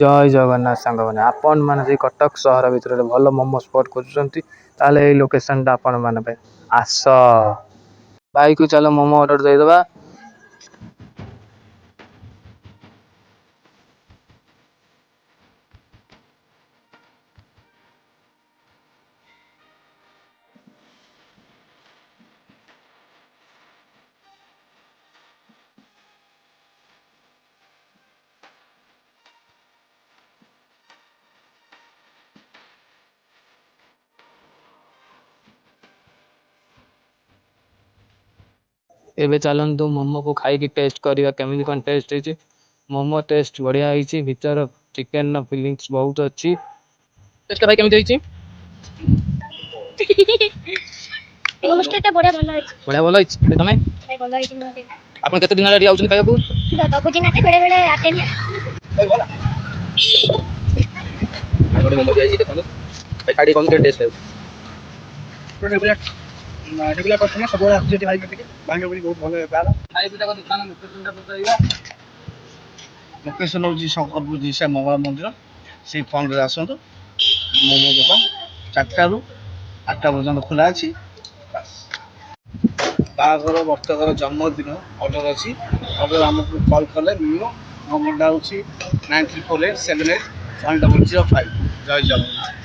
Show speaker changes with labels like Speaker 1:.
Speaker 1: ଜୟ ଜଗନ୍ନାଥ ସାଙ୍ଗମାନେ ଆପଣ ମାନେ ଯଦି କଟକ ସହର ଭିତରେ ଭଲ ମୋମୋ ସ୍ପଟ୍ ଖୋଜୁଛନ୍ତି ତାହେଲେ ଏଇ ଲୋକେସନଟା ଆପଣ ମାନଙ୍କ ପାଇଁ ଆସ ଭାଇକୁ ଚାଲ ମୋମୋ ଅର୍ଡର ଦେଇଦବା। ଏବେ ଚାଲନ୍ତୁ ମୋମୋକୁ ଖାଇକି ଟେଷ୍ଟ କରିବା କେମିତି କଣ ଟେଷ୍ଟ ହେଇଛି। ମୋମୋ ଟେଷ୍ଟ ବଢିଆ ହେଇଛି ଭିତର ଚିକେନ ର ଫିଲିଙ୍ଗସ ବହୁତ ଅଛି। ଟେଷ୍ଟ ଭାଇ କେମିତି ହେଇଛି? ବଢିଆ ଭଲ ହେଇଛି ତମେ ଆପଣ କେତେ ଦିନ ହେଲା ଆଉଛନ୍ତି ଖାଇବାକୁ?
Speaker 2: ଲୋକେସନ ହଉଛି ଶଙ୍କର ବୁଦ୍ଧିଶା ମଙ୍ଗଳା ମନ୍ଦିର ସେଇ ଫ୍ରଣ୍ଟରେ ଆସନ୍ତୁ। ମୋମୋ ଦୋକାନ 4ଟାରୁ 8ଟା ପର୍ଯ୍ୟନ୍ତ ଖୋଲା ଅଛି। ବାହାଘର ବର୍ତ୍ତକର ଜନ୍ମଦିନ ଅର୍ଡର ଅଛି। ଅର୍ଡର ଆମକୁ କଲ୍ କଲେ ମିଳିବ। ନମ୍ବରଟା ହେଉଛି 9348781005। ଜୟ ଜଗନ୍ନାଥ।